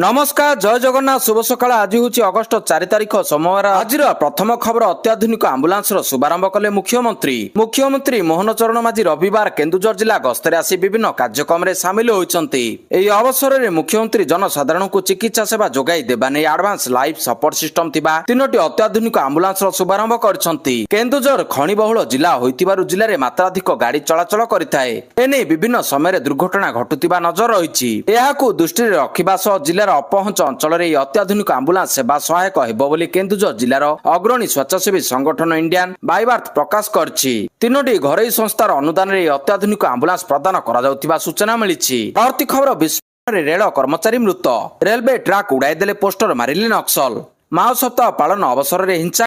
नमस्कार जय जगन्नाथ शुभ सकाळ। आज हूँ अगस्ट 4 तारिख सोमवार। आज प्रथम खबर अत्याधुनिक आंबुलांस शुभारंभ कले मुख्यमंत्री मोहन चरण माझी रविवार केन्दुझर जिला गस्तर आसी विभिन्न कार्यक्रम में सामिल होती। अवसर में मुख्यमंत्री जनसाधारण को चिकित्सा सेवा जोगाई देवा नहीं एडवांस लाइफ सपोर्ट सिस्टम थिबा तीनोटी अत्याधुनिक आंबुलांस शुभारंभ करछंती। केन्दुझर खणी बहुल जिला होइतिबारु जिले में मात्राधिक गाड़ी चलाचल करिथाए। एने विभिन्न समय दुर्घटना घटुतिबा नजर रहिछि। एहाकु दृष्टि रखिबा सह जिलार अपहंच अंचल अत्याधुनिक आंबुलांस सेवा सहायक हेबो बोली केन्दुझर जिलार अग्रणी स्वेच्छासेवी संगठन इंडियन बाइबार्थ प्रकाश करछि। तीनोटी घरोई संस्थार अनुदान रे अत्याधुनिक आंबुलांस प्रदान करा जाउतिबा सूचना मिलिछि। परवर्ती खबर विस्फोरण रेल कर्मचारी मृत। रेलवे ट्राक उड़ाई देले पोस्टर मारिले नक्सल। माओ सप्ताह पालन अवसर में हिंसा।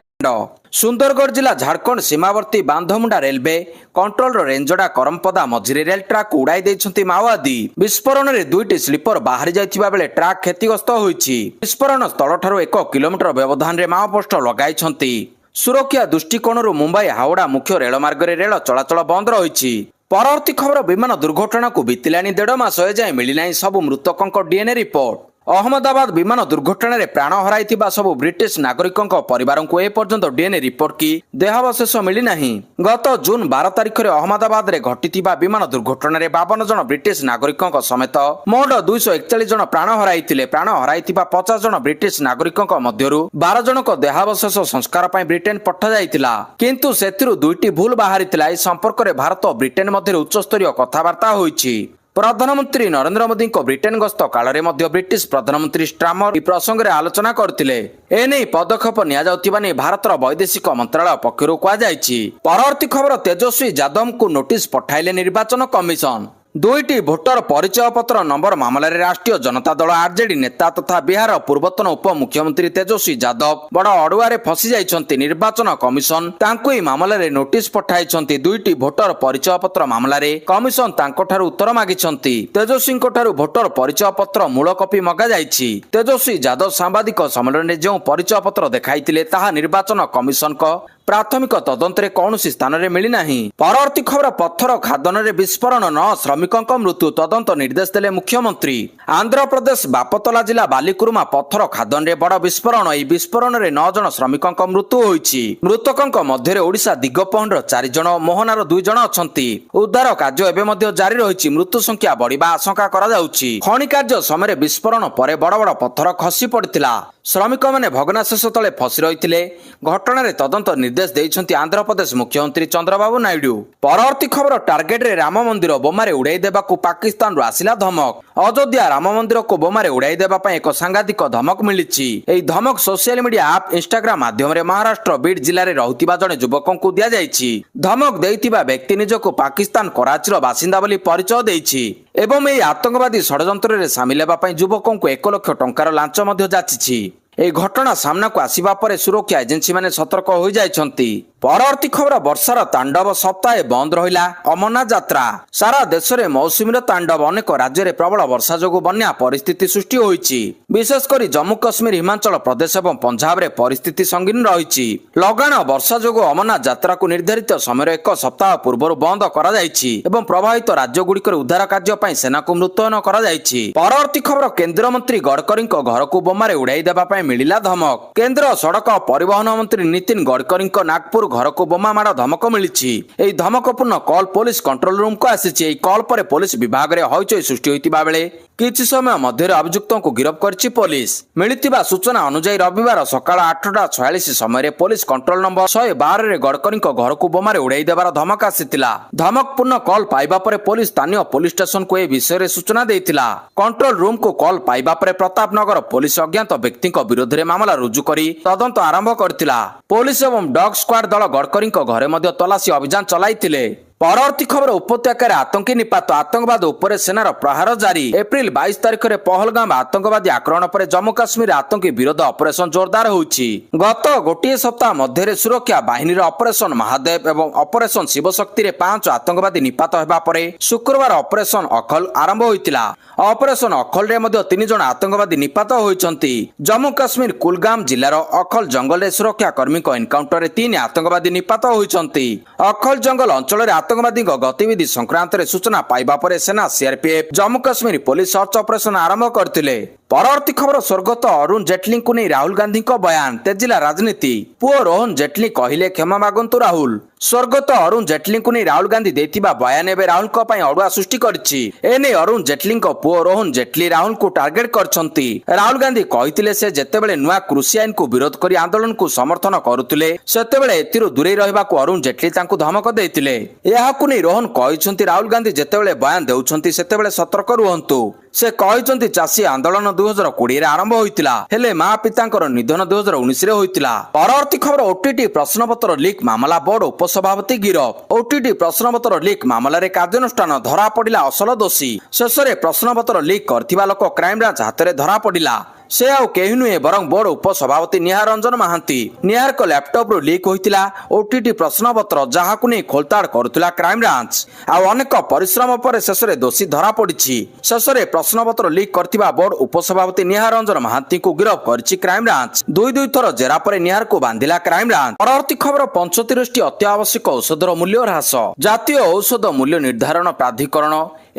सुंदरगढ़ जिला झारखंड सीमावर्ती बांधमुंडा रेलवे कंट्रोल रेंजडा करमपदा मझिरे रेल ट्राक उड़ाई देइछंती माओवादी। विस्फोरण में दुईटी स्लीपर बाहरी जाइथिबा बेले ट्राक क्षतिग्रस्त होइछि। विस्फोरण स्थल ठारू 1 किलोमीटर व्यवधान रे माओ पोस्टर लगाइछंती। सुरक्षा दृष्टिकोणରୁ मुंबई हावड़ा मुख्य रेल मार्ग रे रेल चलाचल बंद रहिछि। परवर्ती खबर विमान दुर्घटना को बीतिलानी 1.5 मास एजाए मिलिनाई सबु मृतकंक डीएनए रिपोर्ट। अहमदाबाद विमान दुर्घटना रे प्राण हराइथिबा सबु ब्रिटिश नागरिकंक परिवारन को ए पर्यंत डीएनए रिपोर्ट की देहावशेष मिली नाही। गत जून 12 तारिख रे अहमदाबाद रे घटिथिबा विमान दुर्घटना रे 52 जन ब्रिटिश नागरिकंक समेत मोट 241 जन प्राण हराइथिले। प्राण हराइथिबा 50 जन ब्रिटिश नागरिकंक मध्यरु 12 जनक देहावशेष संस्कार पई ब्रिटेन पठा जाइतिला, किंतु सेथिरु दुईटी भूल बाहरितिला। ए संपर्क रे भारत और ब्रिटेन मध्य उच्च स्तरीय कथाबार्ता होइछि। प्रधानमंत्री नरेंद्र मोदी को ब्रिटेन गस्त काल में ब्रिटिश प्रधानमंत्री स्टामर प्रसंग में आलोचना करथिले। एने पदक्षेप निया जाउतिबा नै भारतर वैदेशिक मंत्रालय पक्षरु कुआ जायछि। परवर्ती खबर तेजस्वी यादव को नोटिस पठाइले निर्वाचन कमिशन। दुईटी भोटर परिचय पत्र नंबर मामला रे राष्ट्रीय जनता दल आरजेडी नेता तथा बिहार पूर्वतन उप मुख्यमंत्री तेजस्वी यादव बड़ अड़ुआरे फसी जाइछंती। निर्वाचन कमिशन तांको ई मामला रे नोटिस पठाइछंती। दुईटी भोटर परिचय पत्र मामला रे कमिशन तांको ठारू उत्तर मागिछंती। तेजस्वी ठारू भोटर परिचय पत्र मूल कॉपी मगा जाइछि। तेजस्वी यादव सांबादिक सम्मेलन रे जो परिचय पत्र देखाइतिले ताहा निर्वाचन कमिशन को प्राथमिक तदंत रे कौनसी स्थान रे मिली नाही। परवर्ती खबर पत्थर खादन रे विस्फोरण 9 श्रमिकंक मृत्यु तदंत निर्देश देले मुख्यमंत्री। आंध्र प्रदेश बापतला जिला बालिकुरुमा पत्थर खादन रे बड़ विस्फोरण। ई विस्फोरण रे 9 जन श्रमिकंक मृत्यु होइछि। मृतकंक मध्य ओडिशा दिगपहंडर 4 जन मोहनार 2 जन अछंती। उद्धार कार्य एबे मध्य जारी रहिछि। मृत्यु संख्या बढ़िबा आशंका करा जाउछि। खनि कार्य समय विस्फोरण परे बड़ बड़ पत्थर खसी पड़ितिला। श्रमिक माने भग्नाशेष तले फसी रहितिले। घटना रे तदंत निर्देश देइछंती आंध्र प्रदेश मुख्यमंत्री चंद्रबाबू नायडू। परवर्ती खबर टार्गेट रे राम मंदिर बोमारे उड़ाई देबाकू पाकिस्तान आसिला धमक। अयोध्या राम मंदिर को बोमारे उड़ाई देबा पई एक सांघातिक धमक मिलिछि। एई धमक सोशल मीडिया ऐप इंस्टाग्राम माध्यम रे महाराष्ट्र बीड जिल्ला रे रहुतिबा जने युवकन को दिया जाइछि। धमक देइतिबा व्यक्ति निजको पाकिस्तान कराचीर बासिंदा बोली परिचय देइछि एवं एई आतंकवादी षडयंत्र रे शामिल हेबा पई युवकन को 1 लाख टंकार लांच मध्य जाचिछि। ए घटना सामना को आसिबा परे सुरक्षा एजेंसी माने सतर्क हो जाइछंती। परवर्ती खबर वर्षार तांडव सप्ताहे बंद रहिला अमरनाथ यात्रा। सारा देश में मौसुमीर तांडव। अनेक राज्य में प्रबल वर्षा जोगु बन्या परिस्थिति सृष्टि होइछि। विशेषकर जम्मू कश्मीर हिमाचल प्रदेश और पंजाब रे परिस्थिति संगीन रहिछि। लगाण वर्षा जोगु अमरनाथ यात्रा को निर्धारित समय 1 सप्ताह पूर्व बंद करा जाइछि एवं प्रभावित राज्य गुड़िकर उद्धार कार्य पई सेना को मुतयन करा जाइछि। परवर्ती खबर केंद्र मंत्री गडकरी घर को बोमारे उड़ाई देबा पई मिलिला धमक। केंद्र सड़क परिवहन मंत्री नितिन गडकरी नागपुर घर को बोमा माड़ धमक मिली। धमकपूर्ण कॉल पुलिस कंट्रोल रूम को आसी। कॉल पर पुलिस विभाग में हईचई सृष्टि होता बेले किछि समय मध्य अभियुक्तों को गिरफ्त करछि पुलिस। मिलिथिबा सूचना अनुसार रविवार सकाळ 8:46 समय पुलिस कंट्रोल नंबर 112 रे गडकरी घर को बोमारे उड़ाई देवार धमक आसीतिला। धमकपूर्ण कॉल पाइबा पर पुलिस स्थानीय पुलिस स्टेशन को ए विषय रे सूचना देइतिला। कंट्रोल रूम को कॉल पाइबा पर प्रतापनगर पुलिस अज्ञात व्यक्ति विरोध में मामला रुजु करी तदंत आरंभ करतिला। पुलिस एवं डॉग स्क्वाड दल गडकरी घरे मध्य तलाशी अभियान चलाइतिले। परवर्ती खबर उपत्यकार आतंकी निपात। आतंकवाद उपर सेनार प्रहार जारी। एप्रिल 22 तारिख में पहलगाम आतंकवादी आक्रमण पर जम्मू काश्मीर आतंकी विरोध ऑपरेशन जोरदार होइछि। गत गोटे सप्ताह मध्य सुरक्षा बाहिनी ऑपरेशन महादेव एवं ऑपरेशन शिवशक्ति रे 5 आतंकवादी निपात हेबा परे शुक्रवार ऑपरेशन अखल आरंभ होइतिला। ऑपरेशन अखल रे मध्य 3 जन आतंकवादी निपात होइछंती। जम्मू काश्मीर कुलगाम जिल्लार अखल जंगल रे सुरक्षा कर्मी को एनकाउंटर रे 3 आतंकवादी निपात होइछंती। अखल जंगल अंचल ଆତଙ୍କବାଦୀଙ୍କ ଗତିବିଧି ସଂକ୍ରାନ୍ତରେ ସୂଚନା ପାଇବା ପରେ ସେନା CRPF Jammu Kashmir police search operation ଆରମ୍ଭ କରିଥିଲେ। ପରବର୍ତ୍ତୀ ଖବର ସ୍ୱର୍ଗତ ଅରୁଣ ଜେଟଲୀଙ୍କୁ ନେଇ ରାହୁଲ ଗାନ୍ଧୀଙ୍କ ବୟାନ ତେଜିଲା ରାଜନୀତି। ପୁଅ ରୋହନ ଜେଟଲୀ କହିଲେ କ୍ଷମା ମାଗନ୍ତୁ ରାହୁଲ। ସ୍ୱର୍ଗତ ଅରୁଣ ଜେଟଲୀଙ୍କୁ ନେଇ ରାହୁଲ ଗାନ୍ଧୀ ଦେଇଥିବା ବୟାନ ଏବେ ରାହୁଲଙ୍କ ପାଇଁ ଅଡୁଆ ସୃଷ୍ଟି କରିଛି। ଏନେଇ ଅରୁଣ ଜେଟଲୀଙ୍କ ପୁଅ ରୋହନ ଜେଟଲୀ ରାହୁଲଙ୍କୁ ଟାର୍ଗେଟ କରିଛନ୍ତି। ରାହୁଲ ଗାନ୍ଧୀ କହିଥିଲେ ସେ ଯେତେବେଳେ ନୂଆ କୃଷି ଆଇନକୁ ବିରୋଧ କରି ଆନ୍ଦୋଳନକୁ ସମର୍ଥନ କରୁଥିଲେ ସେତେବେଳେ ଏଥିରୁ ଦୂରେଇ ରହିବାକୁ ଅରୁଣ ଜେଟଲୀ ତାଙ୍କୁ ଧମକ ଦେଇଥିଲେ। ଏହାକୁ ନେଇ ରୋହନ କହିଛନ୍ତି ରାହୁଲ ଗାନ୍ଧୀ ଯେତେବେଳେ ବୟାନ ଦେଉଛନ୍ତି ସେତେବେଳେ ସତର୍କ ରୁହନ୍ତୁ। ସେ କହିଛନ୍ତି ଚାଷୀ ଆନ୍ଦୋଳନ 2020ରେ ଆରମ୍ଭ ହୋଇଥିଲା, ହେଲେ ମା ପିତାଙ୍କର ନିଧନ 2019ରେ ହୋଇଥିଲା। ପରବର୍ତ୍ତୀ ଖବର ଓଟିଟି ପ୍ରଶ୍ନପତ୍ର ଲିକ୍ ମାମଲା ବୋର୍ଡ ଉପସଭାପତି ଗିରଫ। ଓଟିଟି ପ୍ରଶ୍ନପତ୍ର ଲିକ୍ ମାମଲାରେ କାର୍ଯ୍ୟାନୁଷ୍ଠାନ ଧରା ପଡ଼ିଲା ଅସଲ ଦୋଷୀ। ଶେଷରେ ପ୍ରଶ୍ନପତ୍ର ଲିକ୍ କରିଥିବା ଲୋକ କ୍ରାଇମବ୍ରାଞ୍ଚ ହାତରେ ଧରା ପଡ଼ିଲା। ସେ ଆଉ କେହି ନୁହେଁ ବରଂ ବୋର୍ଡ ଉପସଭାପତି ନିହାର ରଞ୍ଜନ ମହାନ୍ତି। ନିହାରଙ୍କ ଲ୍ୟାପଟପରୁ ଲିକ୍ ହୋଇଥିଲା ଓଟିଟି ପ୍ରଶ୍ନପତ୍ର, ଯାହାକୁ ନେଇ ଖୋଳତାଡ଼ କରୁଥିଲା କ୍ରାଇମବ୍ରାଞ୍ଚ। ଆଉ ଅନେକ ପରିଶ୍ରମ ପରେ ଶେଷରେ ଦୋଷୀ ଧରା ପଡ଼ିଛି। ଶେଷରେ ପ୍ରଶ୍ନପତ୍ର ଲିକ୍ କରିଥିବା ବୋର୍ଡ ଉପସଭାପତି ନିହାର ରଞ୍ଜନ ମହାନ୍ତିଙ୍କୁ ଗିରଫ କରିଛି କ୍ରାଇମବ୍ରାଞ୍ଚ। ଦୁଇ ଥର ଜେରା ପରେ ନିହାରକୁ ବାନ୍ଧିଲା କ୍ରାଇମବ୍ରାଞ୍ଚ। ପରବର୍ତ୍ତୀ ଖବର 35ଟି ଅତ୍ୟାବଶ୍ୟକ ଔଷଧର ମୂଲ୍ୟ ହ୍ରାସ। ଜାତୀୟ ଔଷଧ ମୂଲ୍ୟ ନିର୍ଦ୍ଧାରଣ ପ୍ରାଧିକରଣ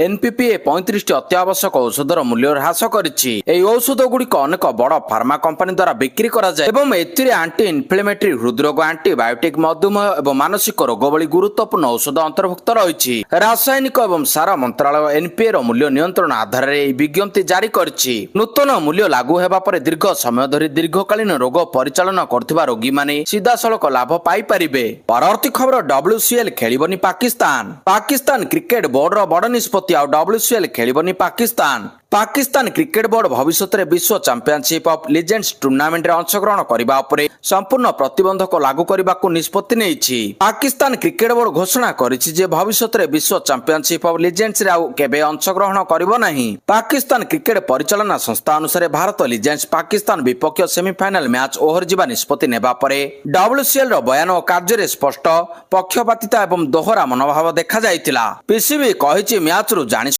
ଏନପିପିଏ 35ଟି ଅତ୍ୟାବଶ୍ୟକ ଔଷଧର ମୂଲ୍ୟ ହ୍ରାସ କରିଛି। ଏହି ଔଷଧ ଗୁଡ଼ିକ ଅନେକ ବଡ଼ ଫାର୍ମା କମ୍ପାନୀ ଦ୍ୱାରା ବିକ୍ରି କରାଯାଏ ଏବଂ ଏଥିରେ ଆଣ୍ଟି ଇନଫ୍ଲେମେଟରି, ହୃଦରୋଗ, ଆଣ୍ଟିବାୟୋଟିକ୍, ମଧୁମେହ ଏବଂ ମାନସିକ ରୋଗ ଭଳି ଗୁରୁତ୍ୱପୂର୍ଣ୍ଣ ଔଷଧ ଅନ୍ତର୍ଭୁକ୍ତ ରହିଛି। ରାସାୟନିକ ଏବଂ ସାର ମନ୍ତ୍ରାଳୟ ଏନପିଏ ର ମୂଲ୍ୟ ନିୟନ୍ତ୍ରଣ ଆଧାରରେ ଏହି ବିଜ୍ଞପ୍ତି ଜାରି କରିଛି। ନୂତନ ମୂଲ୍ୟ ଲାଗୁ ହେବା ପରେ ଦୀର୍ଘ ସମୟ ଧରି ଦୀର୍ଘକାଳୀନ ରୋଗ ପରିଚାଳନା କରୁଥିବା ରୋଗୀମାନେ ସିଧାସଳଖ ଲାଭ ପାଇପାରିବେ। ପରବର୍ତ୍ତୀ ଖବର WCL ଖେଳିବନି ପାକିସ୍ତାନ। ପାକିସ୍ତାନ କ୍ରିକେଟ ବୋର୍ଡର ବଡ଼ ନିଷ୍ପତ୍ତି। ଆଉ WCL ଖେଳିବନି ପାକିସ୍ତାନ। ପାକିସ୍ତାନ କ୍ରିକେଟ ବୋର୍ଡ ଭବିଷ୍ୟତରେ ବିଶ୍ୱ ଚାମ୍ପିୟନସିପ୍ ଅଫ୍ ଲିଜେଣ୍ଡସ୍ ଟୁର୍ଣ୍ଣାମେଣ୍ଟରେ ଅଂଶଗ୍ରହଣ କରିବା ଉପରେ ସମ୍ପୂର୍ଣ୍ଣ ପ୍ରତିବନ୍ଧକ ଲାଗୁ କରିବାକୁ ନିଷ୍ପତ୍ତି ନେଇଛି। ପାକିସ୍ତାନ କ୍ରିକେଟ ବୋର୍ଡ ଘୋଷଣା କରିଛି ଯେ ଭବିଷ୍ୟତରେ ବିଶ୍ୱ ଚାମ୍ପିୟନସିପ୍ ଅଫ୍ ଲିଜେଣ୍ଡସରେ ଆଉ କେବେ ଅଂଶଗ୍ରହଣ କରିବ ନାହିଁ। ପାକିସ୍ତାନ କ୍ରିକେଟ ପରିଚାଳନା ସଂସ୍ଥା ଅନୁସାରେ ଭାରତ ଲିଜେଣ୍ଡସ୍ ପାକିସ୍ତାନ ବିପକ୍ଷ ସେମିଫାଇନାଲ ମ୍ୟାଚ୍ ଓହରିଯିବା ନିଷ୍ପତ୍ତି ନେବା ପରେ WCL ର ବୟାନ ଓ କାର୍ଯ୍ୟରେ ସ୍ପଷ୍ଟ ପକ୍ଷପାତିତା ଏବଂ ଦୋହରା ମନୋଭାବ ଦେଖାଯାଇଥିଲା। ପିସିବି କହିଛି ମ୍ୟାଚ୍ରୁ ଜାଣି